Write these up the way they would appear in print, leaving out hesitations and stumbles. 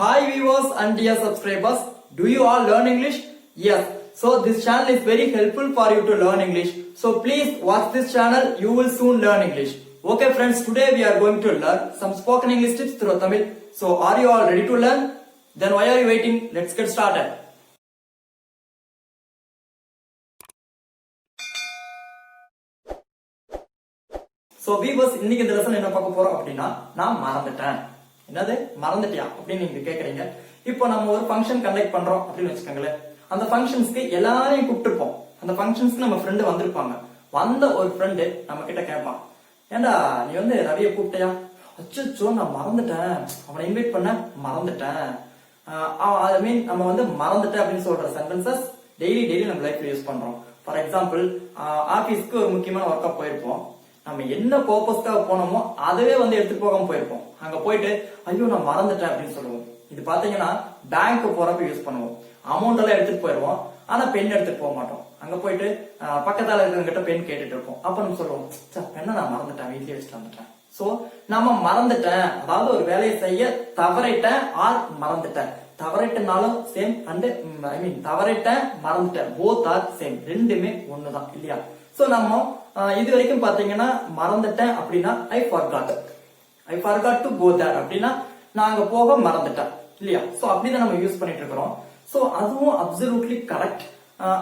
Hi viewers and dear subscribers, do you all learn English? Yes, so this channel is very helpful for you to learn English. So please watch this channel, you will soon learn English. Okay friends, today we are going to learn some spoken English tips through Tamil. So are you all ready to learn? Then why are you waiting? Let's get started. So viewers, இன்னைக்கு இந்த lesson என்ன பார்க்க போறோம் அப்படின்னா நான் மறந்துட்டேன். என்னது மறந்துட்டியா அப்படின்னு நீங்க கேக்குறீங்க. இப்போ நம்ம ஒரு ஃபங்க்ஷன் கண்டக்ட் பண்றோம் அப்படின்னு வச்சுக்கோங்களேன். அந்த ஃபங்க்ஷன்ஸ்க்கு எல்லாரையும் கூப்பிட்டுருப்போம். அந்த ஃபங்க்ஷன்ஸ்க்கு நம்ம ஃப்ரெண்டு வந்திருப்பாங்க. வந்த ஒரு ஃப்ரெண்டு நம்ம கிட்ட கேட்பான், ஏண்டா நீ வந்து ரவியை கூப்பிட்டியா? அச்சோ நான் மறந்துட்டேன், அவனை இன்வைட் பண்ண மறந்துட்டேன். ஐ மீன் நம்ம வந்து மறந்துட்டேன் அப்படின்னு சொல்ற சென்டென்சஸ் டெய்லி நம்ம லைஃப்ல யூஸ் பண்றோம். ஃபார் எக்ஸாம்பிள், ஆபீஸ்க்கு ஒரு முக்கியமான ஒர்க்கா போயிருப்போம். நம்ம என்ன பர்பஸ்க்காக போனோமோ அதவே வந்து எடுத்துட்டு போகாம போயிருப்போம். அங்க போயிட்டு ஐயோ நான் மறந்துட்டேன் அப்படின்னு சொல்லுவோம். இது பாத்தீங்கன்னா பேங்க் போறப்ப யூஸ் பண்ணுவோம். அமௌண்ட் எல்லாம் எடுத்துட்டு போயிருவோம், ஆனா பென் எடுத்துட்டு போக மாட்டோம். அங்க போயிட்டு பக்கத்தால இருக்கிறவங்க கிட்ட பென் கேட்டுட்டு இருப்போம். அப்ப நம்ம சொல்லுவோம், பெண்ணை நான் மறந்துட்டேன், வீட்லயே வச்சுட்டு வந்துட்டேன். சோ நம்ம மறந்துட்டேன், அதாவது ஒரு வேலையை செய்ய தவறிட்டேன் ஆர் மறந்துட்டேன். தவறிட்டனாலும் சேம் அண்ட் ஐ மீன் தவறிட்டேன் மறந்துட்டேன், போத் ஆர் சேம், ரெண்டுமே ஒண்ணுதான் இல்லையா? சோ நம்ம இது வரைக்கும் பாத்தீங்கன்னா மறந்துட்டேன் அப்படின்னா ஐ forgot to go there அப்படின்னா நான் அங்க போக மறந்துட்டேன் இல்லையா? சோ அப்படிதான் நம்ம யூஸ் பண்ணிட்டு இருக்கிறோம். சோ அதுவும் அப்சல்யூட்லி கரெக்ட்.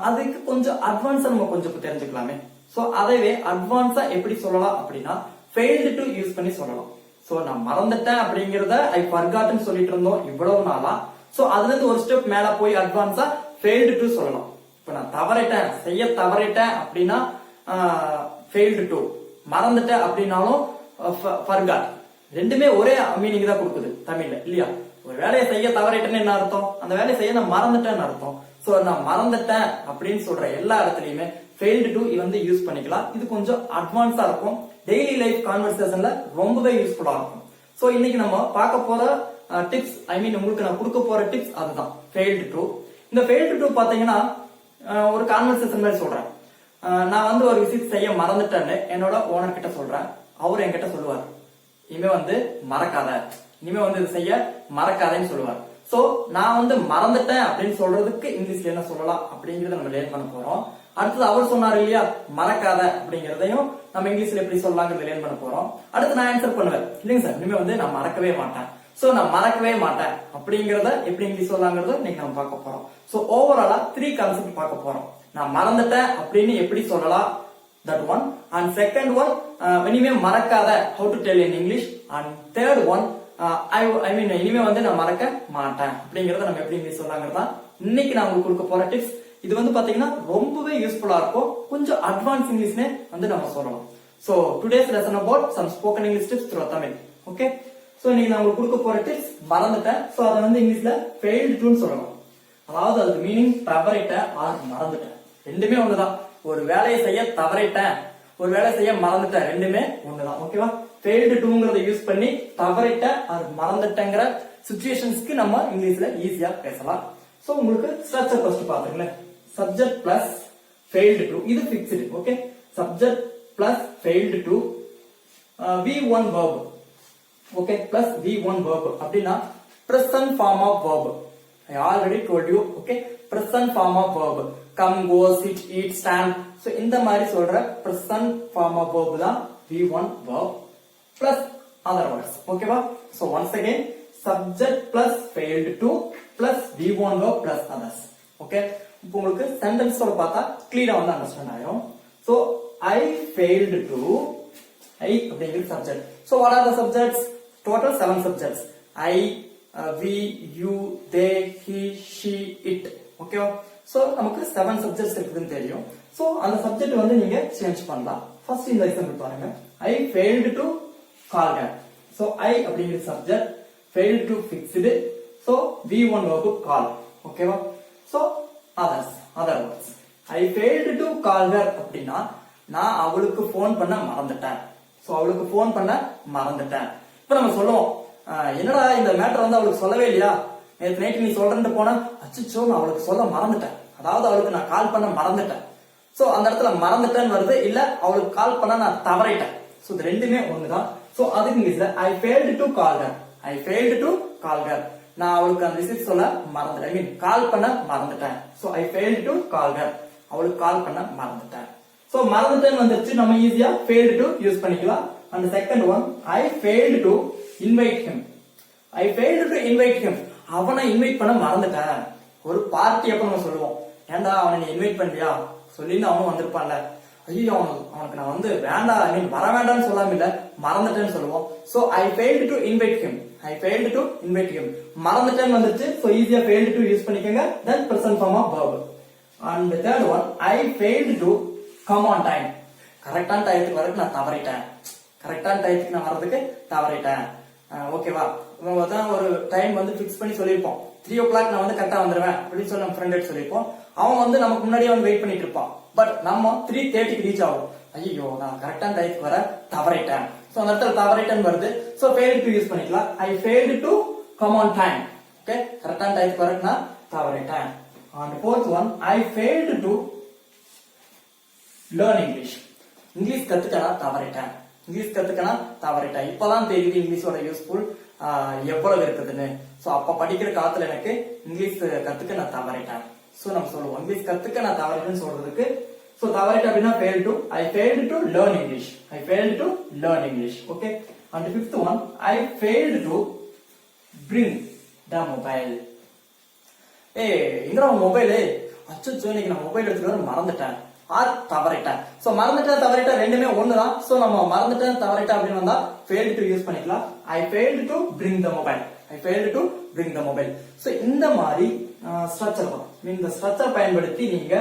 அதுக்கு கொஞ்சம் அட்வான்ஸா நம்ம கொஞ்சம் தெரிஞ்சுக்கலாமே. சோ அதவே அட்வான்ஸா எப்படி சொல்லலாம் அப்படின்னா failed to யூஸ் பண்ணி சொல்லலாம். சோ நான் மறந்துட்டேன் அப்படிங்கறத ஐ forgotன்னு சொல்லிட்டு இருந்தோம் இவ்வளவு நாளா. சோ அதுல இருந்து ஒரு ஸ்டெப் மேல போய் அட்வான்ஸா failed to சொல்லலாம். இப்ப நான் தவறிட்டேன், செய்ய தவறிட்டேன் அப்படின்னா failed to, மறந்துட்டேன் அப்படின்னாலும் forgot. ரெண்டுமே ஒரே மீனிங் தான் கொடுக்குது தமிழ்ல இல்லையா? ஒரு வேலையை செய்ய தவறிட்டேன்னு என்ன அர்த்தம்? அந்த வேலையை செய்ய நான் மறந்துட்டேன்னு அர்த்தம். சோ நான் மறந்துட்டேன் அப்படின்னு சொல்ற எல்லா இடத்துலயுமே failed to வந்து யூஸ் பண்ணிக்கலாம். இது கொஞ்சம் அட்வான்ஸா இருக்கும், டெய்லி லைஃப் கான்வர்சேஷன்ல ரொம்பவே யூஸ்ஃபுல்லா இருக்கும். சோ இன்னைக்கு நம்ம பார்க்க போற டிப்ஸ், ஐ மீன் உங்களுக்கு நான் கொடுக்க போற டிப்ஸ் அதுதான் failed to. இந்த failed to பாத்தீங்கன்னா ஒரு கான்வர்சேஷன் மாதிரி சொல்றேன். நான் வந்து ஒரு விஷயத்தை செய்ய மறந்துட்டேன்னு என்னோட ஓனர் கிட்ட சொல்றேன். அவர் என்கிட்ட சொல்லுவார், இனிமே வந்து மறக்காத, இனிமே வந்து இது செய்ய மறக்காதன்னு சொல்லுவார். சோ நான் வந்து மறந்துட்டேன் அப்படின்னு சொல்றதுக்கு இங்கிலீஷ்ல என்ன சொல்லலாம் அப்படிங்கறத நம்ம லேர்ன் பண்ண போறோம். அடுத்தது அவர் சொன்னாரு இல்லையா மறக்காத அப்படிங்கறதையும் நம்ம இங்கிலீஷ்ல எப்படி சொல்லலாங்கிறத லேர்ன் பண்ண போறோம். அடுத்து நான் ஆன்சர் பண்ணுவேன், இல்லைங்க சார் இனிமே வந்து நான் மறக்கவே மாட்டேன். சோ நான் மறக்கவே மாட்டேன் அப்படிங்கறத எப்படி இங்கிலீஷ் சொல்லலாங்கிறத இன்னைக்கு நம்ம பார்க்க போறோம். சோ ஓவராலா 3 கான்செப்ட் பார்க்க போறோம். நான் மறந்துட்டேன் அப்படின்னு எப்படி சொல்லலாம், that one, and second one இனிமே மறக்காத how to tell in English, and third one I mean இனிமே வந்து நான் மறக்க மாட்டேன் அப்படிங்கறத நம்ம எப்படி இங்கிலீஷ் சொல்லலாங்கிறதா இன்னைக்கு நான் உங்களுக்கு கொடுக்க போற டிப்ஸ். இது வந்து பாத்தீங்கன்னா ரொம்பவே யூஸ்ஃபுல்லா இருக்கும், கொஞ்சம் அட்வான்ஸ் இங்கிலீஷ்னே வந்து நம்ம சொல்லலாம். So today's lesson about some spoken English tips through Tamil. Okay, so இன்னைக்கு நான் உங்களுக்கு கொடுக்க போற டிப்ஸ் மறந்துட்டேன். சோ அதை வந்து இங்கிலீஷ்ல failed to சொல்லலாம். அதாவது அதுக்கு மீனிங் தவறிட்டேன் ஆர் மறந்துட்டேன், ரெண்டுமே ஒண்ணுதான். ஒரு வேலையை செய்ய தவறிட்டேன், ஒரு வேலை செய்ய மறந்துட்டேன், ரெண்டுமே ஒண்ணுதான். ஓகேவா? failed toங்கறத யூஸ் பண்ணி தவறிட்ட ஆர் மறந்துட்டேங்கற சிச்சுவேஷன்ஸ்க்கு நம்ம இங்கிலீஷ்ல ஈஸியா பேசலாம். சோ உங்களுக்கு ஸ்ட்ரக்சர் ஃபர்ஸ்ட் பாத்துங்களேன். சப்ஜெக்ட் பிளஸ் failed to, இது fixed. Okay, subject plus failed to V1 verb. Okay, plus V1 verb அப்படின்னா present form of verb. I already told you. Okay, present form of verb. Come, go, sit, eat, stand. So இந்த மாதிரி சொல்ற present form of verb தான் V1 verb plus other words. ஓகேவா? So once again, subject plus failed to plus V1 verb plus others. Okay, இப்போ உங்களுக்கு sentence ஓட பார்த்தா கிளியரா வந்து அண்டர்ஸ்டாண்ட் ஆயிடும். So I failed to, I அப்படிங்கிறது subject. So what are the subjects? Total 7 subjects. I, we, you, they, he, she, it. ஓகேவா? So நமக்கு 7 சப்ஜெக்ட்ஸ் இருக்குன்னு தெரியும். சோ அந்த சப்ஜெக்ட் வந்து நீங்க சேஞ்ச் பண்ணலாம். ஃபர்ஸ்ட் இந்த எக்ஸாம்பிள் பாருங்க. I failed to call her. So I அப்படிங்கிற subject, failed to fixed, so V1 verb call. ஓகேவா? So other words. I failed to call her அப்படின்னா நான் அவளுக்கு ஃபோன் பண்ண மறந்துட்டேன். சோ அவளுக்கு ஃபோன் பண்ண மறந்துட்டேன். இப்ப நம்ம சொல்லுவோம், என்னடா இந்த மேட்டர் வந்து அவளுக்கு சொல்லவே இல்லையா, நேற்று நைட்டு நீ சொல்றேன்னு போனா அச்சோ நான் அவளுக்கு சொல்ல மறந்துட்டேன், அதாவது அவளுக்கு நான் கால் பண்ண மறந்துட்டேன். சோ அந்த இடத்துல மறந்துட்டேன்னு வருது, இல்ல அவளுக்கு கால் பண்ண நான் தவறிட்டேன். சோ இது ரெண்டுமே ஒண்ணுதான். சோ அதுக்கு இங்கிலீஷ்ல I failed to call her, I failed to call her. நான் அவளுக்கு அந்த விசிட் சொல்ல மறந்துட்டேன், ஐ மீன் கால் பண்ண மறந்துட்டேன். So I failed to call her, அவளுக்கு கால் பண்ண மறந்துட்டேன். சோ மறந்துட்டேன்னு வந்துருச்சு, நம்ம ஈஸியா ஃபெயில்ட் டு யூஸ் பண்ணிக்கலாம். And second one, I failed to invite him. I failed to invite him, அவனை இன்வைட் பண்ண மறந்துட்டேன். ஒரு பார்ட்டி அப்ப நம்ம சொல்லுவோம், ஏன்டா அவனை நீ இன்வைட் பண்றியா சொல்லின்னு அவனும் வந்திருப்பான்ல, ஐயோ அவனுக்கு நான் வந்து வேண்டாம், ஐ மீன் வர வேண்டாம்னு சொல்லாம இல்ல மறந்துட்டேன்னு சொல்லுவோம். So I failed to invite him, I failed to invite him, மறந்துட்டேன்னு வந்துருச்சு. சோ ஈஸியா ஃபெயில்ட் டு யூஸ் பண்ணிக்கோங்க. Then present form of verb. And third one, I failed to come on time. கரெக்டான டயத்துக்கு வரதுக்கு நான் தவறிட்டேன், கரெக்டான டயத்துக்கு நான் வர்றதுக்கு தவறிட்டேன். ஓகேவா, தான் ஒரு டைம் வந்து பிக்ஸ் பண்ணி சொல்லியிருப்போம், 3 o'clock நான் வந்து கரெக்டா வந்துருவேன் அப்படின்னு சொல்லி நம்ம ஃப்ரெண்ட் சொல்லியிருப்போம். அவன் வந்து நமக்கு முன்னாடியே வந்து வெயிட் பண்ணிட்டு இருப்பான். பட் நம்ம 3:30க்கு ரீச் ஆகும், ஐயோ நான் கரெக்டான டயத்துக்கு வர தவறிட்டேன். சோ அந்த இடத்துல தவறிட்டேன்னு வருது. சோ ஃபெயில்ட் டு யூஸ் பண்ணிக்கலாம். I failed to come on time. Okay, கரெக்டான டயத்துக்கு வரக்கு நான் தவறிட்டேன். And fourth one, I failed to learn English. English கத்துக்கனா தவறிட்டேன், இங்கிலீஷ் கத்துக்கனா தவறிட்டேன். இப்பதான் தெரியுது இங்கிலீஷோட யூஸ்ஃபுல் எவ்வளவு இருக்குதுன்னு. சோ அப்ப படிக்கிற காலத்துல எனக்கு இங்கிலீஷ் கத்துக்க நான் தவறிட்டேன். சோ நம்ம சொல்லுவோம் இங்கிலீஷ் கத்துக்க நான் தவறிட்டேன்னு சொல்றதுக்கு. சோ தவறிட்டேன் அப்படின்னா failed to, I failed to learn English, I failed to learn English. Okay, and the fifth one, I failed to bring the mobile. எங்கடா மொபைல், அச்சோ இன்னைக்கு நான் மொபைல் எடுத்துட்டு வர மறந்துட்டேன் ஆர் தவறிட்டேன். சோ மறந்துட்டேன் தவறிட்டேன் ரெண்டுமே ஒண்ணுதான். சோ நம்ம மறந்துட்டேன் தவறிட்டேன் அப்படின்னு வந்தா failed to யூஸ் பண்ணிக்கலாம். I failed to bring the mobile, I failed to bring the mobile. So இந்த மாதிரி ஸ்ட்ரக்சர் தான். இந்த ஸ்ட்ரக்சர் பயன்படுத்தி நீங்க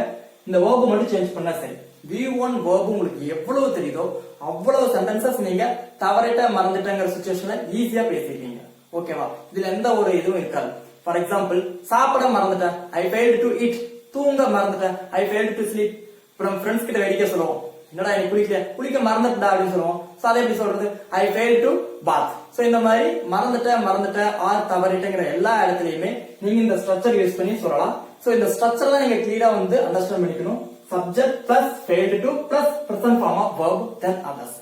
இந்த verb மட்டும் சேஞ்ச் பண்ணா சரி. V1 verb உங்களுக்கு எவ்வளவு தெரியுதோ அவ்வளவு சென்டென்சஸ் நீங்க தவறிட்ட மறந்துட்டங்கிற சிச்சுவேஷன்ல ஈஸியா பேசிருக்கீங்க. ஓகேவா, இதுல எந்த ஒரு இதுவும் இருக்காது. ஃபார் எக்ஸாம்பிள், சாப்பிட மறந்துட்டேன், I failed to eat. தூங்க மறந்துட்டேன், I failed to sleep. அப்புறம் ஃப்ரெண்ட்ஸ் கிட்ட வேடிக்கை சொல்லுவோம், என்னடா எனக்கு குளிக்க மறந்துட்டா அப்படின்னு சொல்லுவோம். சோ அதை எப்படி சொல்றது, I failed to bath. So இந்த மாதிரி மறந்துட்டேன் ஆர் தவறிட்டங்கிற எல்லா இடத்துலயுமே நீங்க இந்த ஸ்ட்ரக்சர் யூஸ் பண்ணி சொல்லலாம். சோ இந்த ஸ்ட்ரக்சர் தான் நீங்க கிளியரா வந்து அண்டர்ஸ்டாண்ட் பண்ணிக்கணும். Subject plus failed to plus present form of verb then others.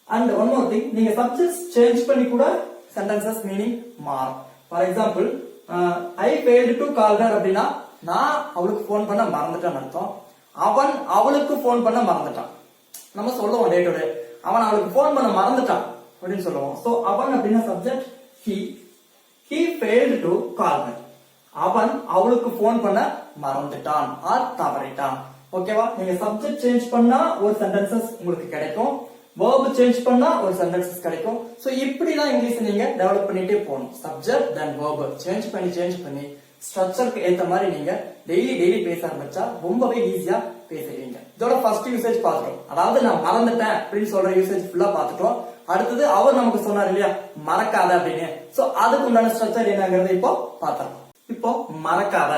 And one more thing, நீங்க சப்ஜெக்ட்ஸ் சேஞ்ச் பண்ணி கூட சென்டென்சஸ் மீனிங் மாறும். For example, I failed to call her அப்படின்னா நான் அவளுக்கு போன் பண்ண மறந்துட்டேன்னு அர்த்தம். அவன் அவளுக்கு போன் பண்ண மறந்துட்டான். நம்ம சொல்லுவோம் டே டு டே, அவன் அவளுக்கு போன் பண்ண மறந்துட்டான் அப்படின்னு சொல்லுவோம். சோ அவன் அப்படின்னா subject, he failed to call her. அவன் அவளுக்கு போன் பண்ண மறந்துட்டான் ஆர் தவறிட்டான். ஓகேவா, நீங்க சப்ஜெக்ட் சேஞ்ச் பண்ணா ஒரு சென்டென்சஸ் உங்களுக்கு கிடைக்கும், verb சேஞ்ச் பண்ணா ஒரு சென்டென்சஸ் கிடைக்கும். சோ இப்படி தான் இங்கிலீஷ் நீங்க டெவலப் பண்ணிட்டே போகணும். சப்ஜெக்ட் தென் verb சேஞ்ச் பண்ணி ஸ்ட்ரக்சருக்கு ஏத்த மாதிரி நீங்க டெய்லி பேச ஆரம்பிச்சா ரொம்பவே ஈஸியா பேசுவீங்க. இதோட ஃபர்ஸ்ட் யூசேஜ் பார்த்துட்டோம், அதாவது நான் மறந்துட்டேன் அப்படின்னு சொல்ற யூசேஜ் ஃபுல்லா பார்த்துட்டோம். அடுத்தது அவர் நமக்கு சொன்னார் இல்லையா மறக்காத அப்படின்னு. சோ அதுக்கு உண்டான ஸ்ட்ரக்சர் என்னங்கிறது இப்போ பார்த்தோம். இப்போ மறக்காத,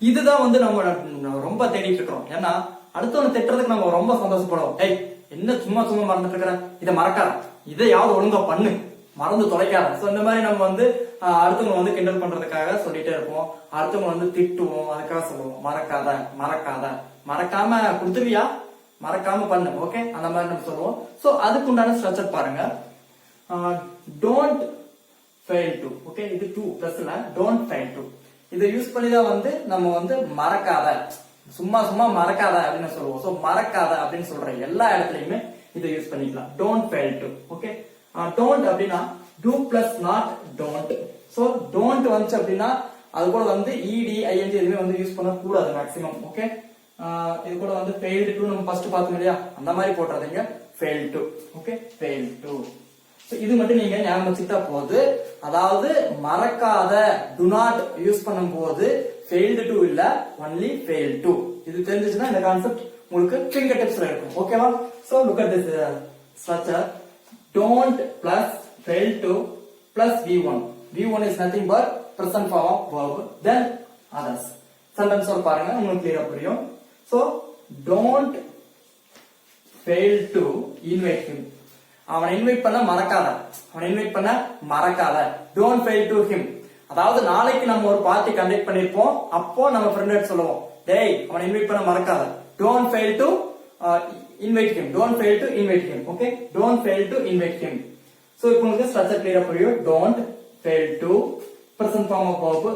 இதுதான் வந்து நம்ம ரொம்ப தேடிட்டு இருக்கோம். ஏன்னா அடுத்தவங்க திட்டுறதுக்கு நம்ம ரொம்ப சந்தோஷப்படுவோம். ஏய் என்ன சும்மா மறந்துட்டு இருக்கிற, இதை மறக்காத, இதையாவது ஒழுங்கா பண்ணு, மறந்து தொலைக்காத. சோ இந்த மாதிரி நம்ம வந்து அடுத்தவங்க வந்து கிண்டல் பண்றதுக்காக சொல்லிட்டே இருப்போம். அடுத்தவங்க வந்து திட்டுவோம், அதுக்காக சொல்லுவோம் மறக்காத, மறக்காம கொடுத்துருவியா, மறக்காம பண்ணு. ஓகே, அந்த மாதிரி நம்ம சொல்லுவோம். சோ அதுக்கு உண்டான ஸ்ட்ரக்சர் பாருங்க. Don't fail to. ஓகே, இது 2 பிளஸ்ல டோன்ட் ஃபெயில் டு. இதை யூஸ் பண்ணி தான் வந்து நம்ம வந்து மறக்காத, சும்மா மறக்காத அப்படின்னு சொல்லுவோம். சோ மறக்காத அப்படின்னு சொல்ற எல்லா இடத்துலயுமே இதை யூஸ் பண்ணிக்கலாம். Don't fail to. Okay, don't அப்படின்னா do plus not don't. So don't வந்துச்சு அப்படின்னா அது கூட வந்து ed ing எதுவுமே வந்து யூஸ் பண்ண கூடாது மேக்ஸிமம். ஓகே, இது கூட வந்து failed to நம்ம ஃபர்ஸ்ட் பார்த்தோம் இல்லையா, அந்த மாதிரி போட்டுறதுங்க failed to. Okay, failed to. So இது மட்டும் நீங்க ஞாபகம் வச்சுட்டா போது. அதாவது மறக்காத do not யூஸ் பண்ணும்போது failed to இல்ல, only failed to. இது தெரிஞ்சுச்சுன்னா இந்த கான்செப்ட் உங்களுக்கு ஃபிங்கர் டிப்ஸ்ல இருக்கும். ஓகேவா, so look at this structure. Don't plus fail to plus V1. V1 is nothing but present form of verb then others. Sentence or பாருங்க உங்களுக்கு clear புரியும். So don't fail to invite him. அவனை invite பண்ண மறக்காத. Don't fail to him. அதாவது நாளைக்கு நம்ம ஒரு பார்ட்டி கண்டக்ட் பண்ணிருப்போம், அப்போ நம்ம ஃப்ரெண்ட் சொல்லுவோம், டேய் அவனை இன்வைட் பண்ண மறக்காத. Don't fail to invite him. Don't fail to invite him. Okay, don't fail to invite him. So இப்போ உங்களுக்கு ஸ்ட்ரக்சர் கிளியரா புரியும். Don't fail to present form of verb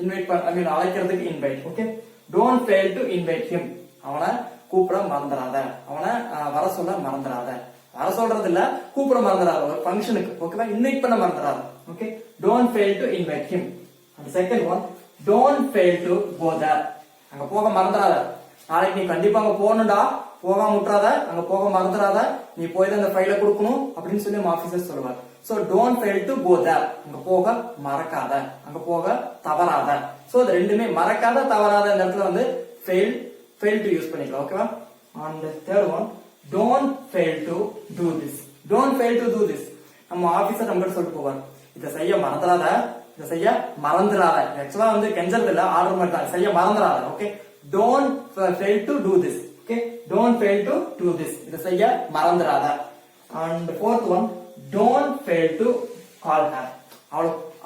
invite I mean அழைக்கிறதுக்கு invite. Okay, don't fail to invite him. அவனை கூப்பிட மறந்துடாத, அவனை வர சொல்ல மறந்துடாத. வர சொல்றது இல்ல, கூப்பிட மறந்துடாத ஒரு ஃபங்க்ஷனுக்கு. ஓகேவா, இன்வைட் பண்ண மறந்துடாத. Okay, don't fail to invite him. And the second one, don't fail to go there. அங்க போக மறந்துடாத. நாளைக்கு நீ கண்டிப்பா அங்க போகணும்டா, போகாம விட்டுறாத, அங்க போக மறந்துடாத, நீ போய் தான் இந்த ஃபைலை கொடுக்கணும் அப்படின்னு சொல்லி ஆபீசர் சொல்லுவார். So don't fail to go there. அங்க போக மறக்காத, அங்க போக தவறாத. சோ இது ரெண்டுமே மறக்காத தவறாத இந்த இடத்துல வந்து fail to யூஸ் பண்ணிக்கலாம். ஓகேவா. and the third one, don't fail to do this. don't fail to do this. நம்ம ஆபீசர் நம்ம சொல்லிட்டு போவார், இத செய்ய மறந்துடாத, இத செய்ய மறந்துடாத. ஆக்சுவலா வந்து கெஞ்சறது இல்ல, ஆர்டர் மாதிரி தான், செய்ய மறந்துடாத. Okay, don't fail to do this. Okay, don't fail to do this. இத செய்ய மறந்துடாத. and the fourth one, don't fail to call her.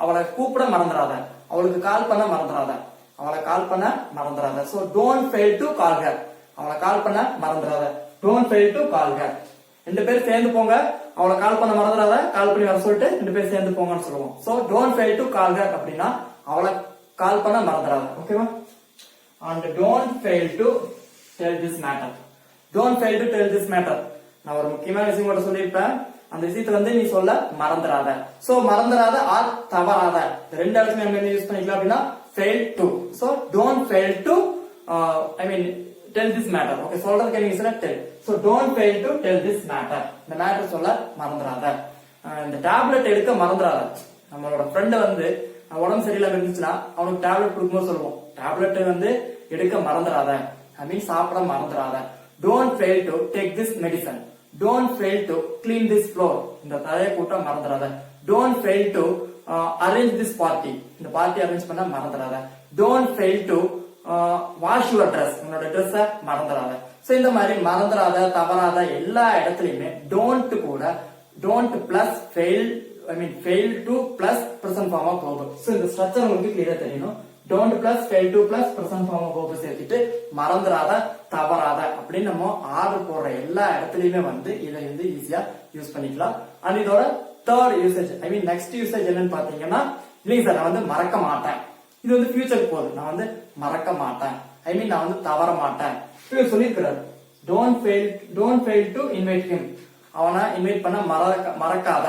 அவளை கூப்பிட மறந்துடாத, அவளுக்கு கால் பண்ண மறந்துடாத, அவளை கால் பண்ண மறந்துடாத. So don't fail to call her. அவளை கால் பண்ண மறந்துடாத, don't fail to call her. ரெண்டு பேரும் சேர்ந்து போங்க, அவளை கால் பண்ண மறந்துடாத, கால் பண்ணி வர சொல்லிட்டு ரெண்டு பேரும் சேர்ந்து போங்கன்னு சொல்லுவோம். So don't fail to call her அப்படின்னா அவளை கால் பண்ண மறந்துடாத. ஓகேவா. and don't fail to tell this matter. don't fail to tell this matter. நான் ஒரு முக்கியமான விஷயம் கூட சொல்லியிருப்பேன், அந்த விஷயத்தை வந்து நீ சொல்ல மறந்துடாத. சோ மறந்துடாத ஆர் தவறாத, ரெண்டு இடத்துல நம்ம என்ன யூஸ் பண்ணிக்கலாம் அப்படின்னா fail to. so don't fail to I mean tell this matter. okay, சொல்றதுக்கு நீங்க சொல்ல tell. so don't fail to tell this matter. இந்த மேட்டர் சொல்ல மறந்துடாத. இந்த டேப்லெட் எடுக்க மறந்துடாத. நம்மளோட ஃப்ரெண்ட் வந்து உடம்பு சரியில்லாம இருந்துச்சுன்னா அவனுக்கு டேப்லெட் கொடுக்கும்போது சொல்லுவோம், டேப்லெட் வந்து எடுக்க மறந்துடாத, ஐ மீன் சாப்பிட மறந்துடாத. don't fail to take this medicine. don't fail to clean this floor. இந்த தரையை கூட்ட மறந்துடாத. don't fail to arrange this party. இந்த பார்ட்டி அரேஞ்ச் பண்ண மறந்துடாத. don't fail to wash your dress. உன்னோட ட்ரெஸ்ஸ மறந்துடாத. சோ இந்த மாதிரி மறந்துடாத, தவறாத எல்லா இடத்துலயுமே don't கூட don't plus fail I mean fail to plus present form of verb. So இந்த ஸ்ட்ரக்சர் உங்களுக்கு கிளியரா தெரியணும். don't plus fail to plus present form of verb சேர்த்துட்டு மறந்துடாத, தவறாத அப்படின்னு நம்ம ஆர்டர் போடுற எல்லா இடத்துலயுமே வந்து இதை வந்து ஈஸியா யூஸ் பண்ணிக்கலாம். அண்ட் இதோட தேர்ட் யூசேஜ் ஐ மீன் நெக்ஸ்ட் யூசேஜ் என்னன்னு பாத்தீங்கன்னா, இல்லைங்க சார் நான் வந்து மறக்க மாட்டேன், இது வந்து ஃபியூச்சருக்கு போகுது, நான் வந்து மறக்க மாட்டேன், ஐ மீன் நான் வந்து தவற மாட்டேன் சொல்லியிருக்கிறாரு. don't fail to invite him. அவனை இன்வைட் பண்ண மறக்காத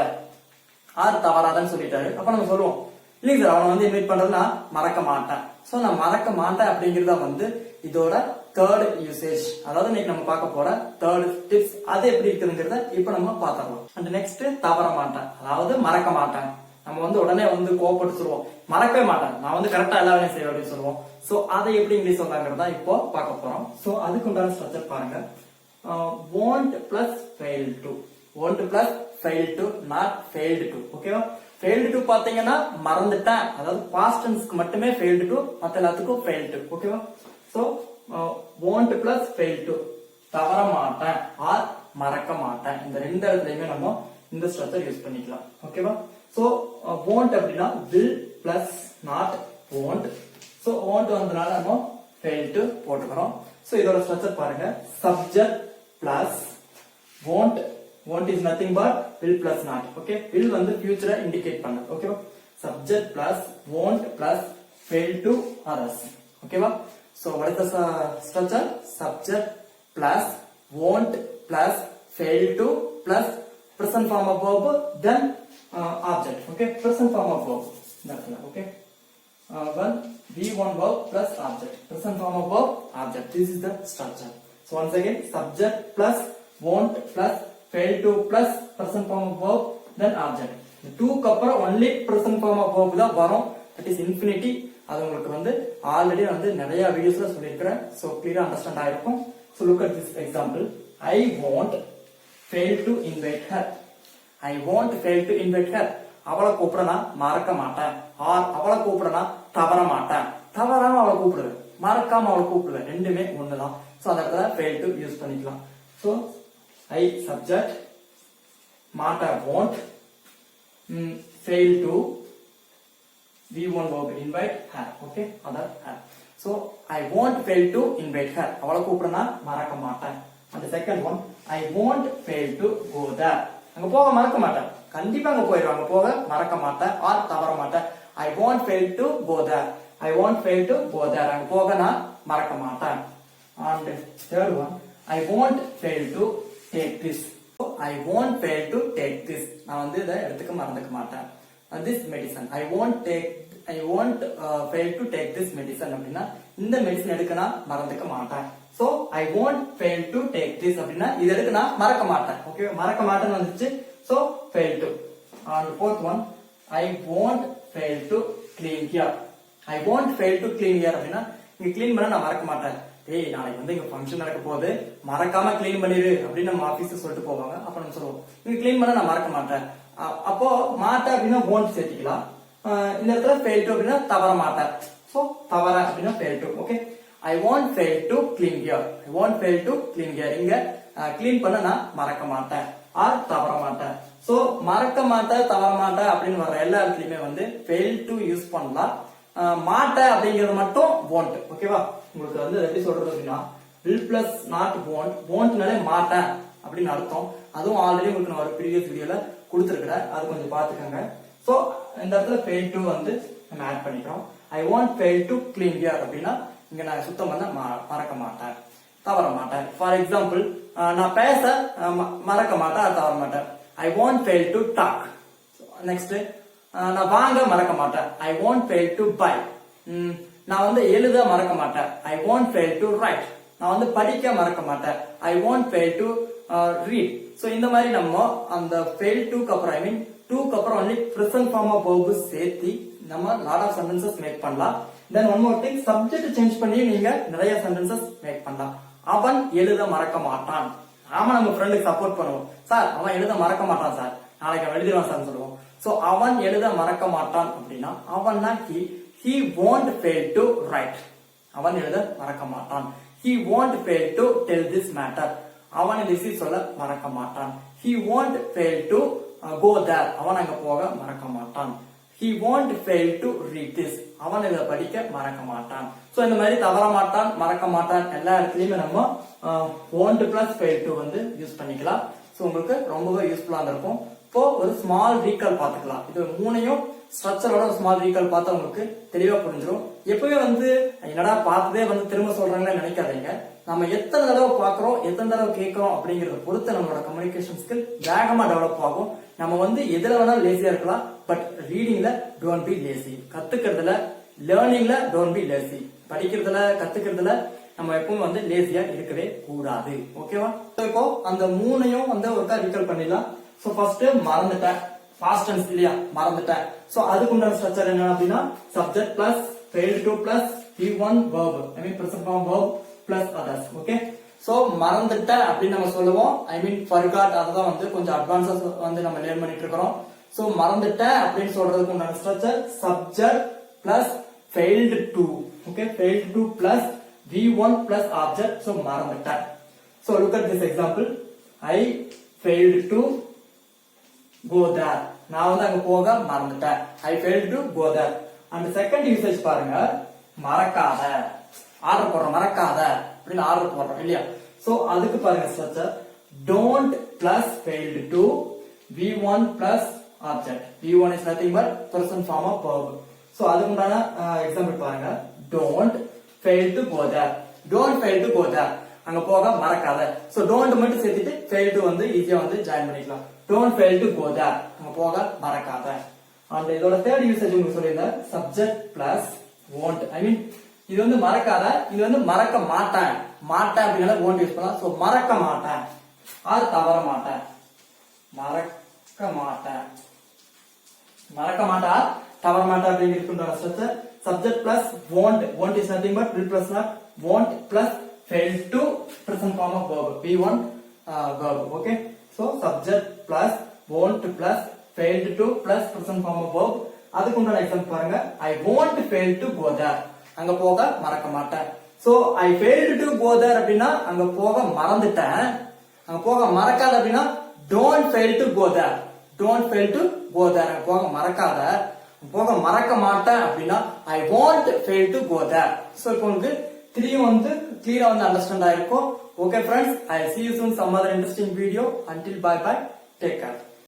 ஆர் தவறாதன்னு சொல்லிட்டாரு. அப்ப நம்ம சொல்லுவோம், இல்லைங்க சார் அவனை வந்து இன்வைட் பண்றதுன்னா மறக்க மாட்டேன். சோ நான் மறக்க மாட்டேன் அப்படிங்கறத வந்து இதோட தேர்ட் யூசேஜ். அதாவது இன்னைக்கு நம்ம பார்க்க போற தேர்ட் டிப்ஸ், அது எப்படி இருக்குங்கிறத இப்ப நம்ம பாத்துறோம். அண்ட் நெக்ஸ்ட் தவற மாட்டேன், அதாவது மறக்க மாட்டேன். நம்ம வந்து உடனே வந்து கோபப்பட்டு சொல்லுவோம், மறக்கவே மாட்டேன், நான் வந்து கரெக்டா எல்லா வேலையும் செய்வேன் அப்படின்னு சொல்லுவோம். சோ அதை எப்படி இங்கிலீஷ் சொல்லாங்கிறதா இப்போ பார்க்க போறோம். சோ அதுக்கு உண்டான ஸ்ட்ரக்சர் பாருங்க. won't plus fail to. won't plus fail to, not failed to. ஓகேவா. failed to பாத்தீங்கன்னா மறந்துட்டேன், அதாவது past tenseக்கு மட்டுமே failed to, மத்த எல்லாத்துக்கும் failed to. ஓகேவா. So won't plus fail to, தவற மாட்டேன் ஆர் மறக்க மாட்டேன். இந்த ரெண்டு இடத்துலயுமே நம்ம இந்த ஸ்ட்ரக்சர் யூஸ் பண்ணிக்கலாம். ஓகேவா. சோ won't அப்படின்னா will plus not won't. So won't வந்தனால நம்ம fail to போட்டுக்கிறோம். சோ இதோட ஸ்ட்ரக்சர் பாருங்க, subject plus won't. won't is nothing but will plus not. okay, will வந்து future indicate பண்ணு. ஓகேவா. subject plus won't plus fail to others. ஓகேவா. so what is the structure? subject plus won't plus fail to plus present form of verb then object. okay, present form of verb. that's it. okay, one V1 verb plus object, present form of verb object. this is the structure. so once again, subject plus won't plus fail to plus present form of verb then object. the two க்கு அப்புறம் only present form of verb தான் வரும், that is infinity. அது உங்களுக்கு வந்து already வந்து நிறைய வீடியோஸ்ல சொல்லியிருக்கிறேன். so clear அண்டர்ஸ்டாண்ட் ஆயிருக்கும். so look at this example. I won't fail to invite her. I won't fail to invite her. அவளை கூப்பிடனா மறக்க மாட்டேன், ஆர் அவளை கூப்பிடனா தவற மாட்டேன். தவறாம அவளை கூப்பிடுவேன், மறக்காம அவளை கூப்பிடுவேன், ரெண்டுமே ஒண்ணுதான். சோ அந்த இடத்துல fail to யூஸ் பண்ணிக்கலாம். சோ I subject, மாட்ட won't, fail to V1 verb invite her. okay, other her. so I won't fail to invite her. அவளை கூப்பிடனா மறக்க மாட்டேன். and the second one, I won't fail to go there. அங்க போக மறக்க மாட்டேன், கண்டிப்பா அங்க போயிடுவாங்க, போக மறக்க மாட்டேன் ஆர் தவற மாட்டேன். I won't fail to go there. I won't fail to go there. அங்க போக நான் மறக்க மாட்டேன். And third one, I won't fail to take this. I won't fail to take this. நான் வந்து இதை எடுத்துக்க மறந்துக்க மாட்டேன். This medicine. I won't fail to take this medicine அப்படின்னா இந்த மெடிசன் எடுக்க நான் மறந்துக்க மாட்டேன். So I won't fail to take this அப்படின்னா இது எடுக்க நான் மறக்க மாட்டேன். ஓகே, மறக்க மாட்டேன்னு வந்துச்சு. So fail to. And fourth one, I won't fail to clean here. I won't fail to clean here அப்படின்னா இங்க கிளீன் பண்ண நான் மறக்க மாட்டேன். ஏய், நாளைக்கு வந்து இங்க ஃபங்க்ஷன் நடக்க போகுது, மறக்காம கிளீன் பண்ணிரு அப்படின்னு நம்ம ஆபீஸ்ல சொல்லிட்டு போவாங்க. அப்ப நம்ம சொல்லுவோம் இங்க கிளீன் பண்ண நான் மறக்க மாட்டேன். அப்போ மாட்டேன் அப்படின்னா won't சேர்த்திக்கலாம். இந்த இடத்துல fail to அப்படின்னா தவற மாட்டேன். So தவற அப்படின்னா fail to. Okay, I won't fail to clean here. I won't fail to clean here. இங்க கிளீன் பண்ண நான் மறக்க மாட்டேன் ஆர் தவற மாட்டேன். சோ மறக்க மாட்டேன் தவற மாட்டேன் அப்படின்னு வர்ற எல்லா இடத்துலயுமே வந்து fail to யூஸ் பண்ணலாம். மாட்டேன் அப்படிங்கிறது மட்டும் won't. ஓகேவா, உங்களுக்கு வந்து எப்படி சொல்றது அப்படின்னா will plus not won't. won'tனாலே மாட்டேன் அப்படின்னு அர்த்தம். அதுவும் ஆல்ரெடி உங்களுக்கு நான் ஒரு ப்ரீவியஸ் வீடியோல கொடுத்துருக்கிறேன், அது கொஞ்சம் பாத்துக்கோங்க. சோ இந்த இடத்துல fail to வந்து நம்ம ஆட் பண்ணிக்கிறோம். I won't fail to clean here அப்படின்னா இங்க நான் சுத்தம் பண்ண மறக்க மாட்டேன் தவற மாட்டேன். ஃபார் எக்ஸாம்பிள், நான் பேச மறக்க மாட்டேன் அது தவற மாட்டேன். I won't fail to talk. Next, நான் வாங்க மறக்க மாட்டேன். I won't fail to buy. நான் வந்து எழுத மறக்க மாட்டேன். I won't fail to write. நான் வந்து படிக்க மறக்க மாட்டேன். I won't fail to read. So இந்த மாதிரி நம்ம அந்த fail to க்கு அப்புறம் ஐ மீன் to க்கு அப்புறம் only present form of verb சேர்த்து நம்ம lot of sentences மேக் பண்ணலாம். Then one more thing, subject change பண்ணி நீங்க நிறைய sentences மேக் பண்ணலாம். அவன் எழுத மறக்க மாட்டான். நாம நம்ம ஃப்ரெண்டுக்கு சப்போர்ட் பண்ணுவோம், சார் அவன் எழுத மறக்க மாட்டான் சார், நாளைக்கு அவன் எழுதிடுவான் சார் சொல்லுவோம். சோ அவன் எழுத மறக்க மாட்டான் அப்படின்னா அவன்னா he won't fail to write. அவன் எழுத மறக்க மாட்டான். He won't fail to tell this matter. அவன் இந்த விஷயம் சொல்ல மறக்க மாட்டான். He won't fail to go there. அவன் அங்க போக மறக்க மாட்டான். He won't fail to read this. அவன் இதை படிக்க மறக்க மாட்டான். சோ இந்த மாதிரி தவற மாட்டான் மறக்க மாட்டான் எல்லா இடத்துலயுமே நம்ம won't plus fail to வந்து யூஸ் பண்ணிக்கலாம். சோ உங்களுக்கு ரொம்பவே யூஸ்ஃபுல்லா இருக்கும். இப்போ ஒரு ஸ்மால் ரீகால் பாத்துக்கலாம். இது மூணையும் ஸ்ட்ரக்சரோட ஒரு ஸ்மால் ரீகால் பார்த்தா உங்களுக்கு தெளிவா புரிஞ்சிடும். எப்பவே வந்து என்னடா பார்த்ததே வந்து திரும்ப சொல்றாங்கன்னு நினைக்காதீங்க. நம்ம எத்தனை தடவை பாக்குறோம் எத்தனை தடவை கேட்கிறோம் அப்படிங்கறத பொறுத்து நம்மளோட கம்யூனிகேஷன் ஸ்கில் வேகமா டெவலப் ஆகும். நம்ம வந்து எதுல வேணாலும் லேசியா இருக்கலாம், பட் ரீடிங்ல டோன்ட் பி லேசி. கத்துக்கிறதுல லேர்னிங்ல டோன்ட் பி லேசி. படிக்கிறதுல கத்துக்கிறதுல நம்ம எப்பவும் வந்து லேசியா இருக்கவே கூடாது. ஓகேவா, இப்போ அந்த மூணையும் வந்து ஒருக்கா ரீகால் பண்ணிடலாம். சோ ஃபர்ஸ்ட் மறந்துட்டேன், பாஸ்ட் டென்ஸ் இல்லையா, மறந்துட்டேன். சோ அதுக்கு உண்டான ஸ்ட்ரக்சர் என்ன அப்படின்னா subject plus failed to plus V1 verb, I mean present form verb plus others. Okay, so மறந்துட்டேன் அப்படின்னு நம்ம சொல்லுவோம். ஐ மீன் forgot, அதான் வந்து கொஞ்சம் அட்வான்ஸா வந்து நம்ம லேர்ன் பண்ணிட்டு இருக்கோம். சோ மறந்துட்டேன் அப்படின்னு சொல்றதுக்கு உண்டான structure subject plus failed to. Okay, failed to plus V1 plus object. So மறந்துட்டேன். So look at this example. I failed to go there. நான் வந்து அங்க போக மறந்துட்டேன். I failed to go there. And second usage பாருங்க, மறக்காத. Order போடுறோம் மறக்காத அப்படின்னு ஆர்டர் போடுறோம் இல்லையா. சோ அதுக்கு பாருங்க structure don't plus failed to V1 plus object. V1 is nothing but present form of verb. So அதுக்கு உண்டான எக்ஸாம்பிள் பாருங்க, don't fail to go there. Don't fail to go there. அங்க போக மறக்காத. சோ don't மட்டும் சேர்த்துட்டு fail to வந்து ஈஸியா வந்து ஜாயின் பண்ணிக்கலாம். Don't fail to go there. அங்க போக மறக்காத. அந்த இதோட தேர்ட் யூசேஜ் உங்களுக்கு சொல்லியிருந்தேன், subject plus won't. I mean இது வந்து மறக்காத, இது வந்து மறக்க மாட்டேன். மாட்டேன் அப்படினால won't யூஸ் பண்ணலாம். சோ மறக்க மாட்டேன் ஆர் தவற மாட்டேன். மறக்க மாட்டேன், மறக்க மாட்டா தவற மாட்டேன் அப்படிங்கிறது structure subject plus won't. Won't is nothing but will plus not won't plus fail to present form of verb P1 verb. Okay, so subject plus won't plus failed to plus present form of verb. அதுக்கு உண்டான example பாருங்க, I won't fail to go there. அங்க போக மறக்க மாட்டேன். So I failed to go there அப்படின்னா அங்க போக மறந்துட்டேன். அங்க போக மறக்காத அப்படின்னா don't fail to go there. Don't fail to go there. அங்க போக மறக்காத. போக மறக்க மாட்டேன் அப்படின்னா I won't fail to go there. So இப்போ உங்களுக்கு த்ரீயும் வந்து கிளியரா வந்து அண்டர்ஸ்டாண்ட் ஆயிருக்கும். Okay friends, I'll see you soon some other interesting video. Until bye bye, take care.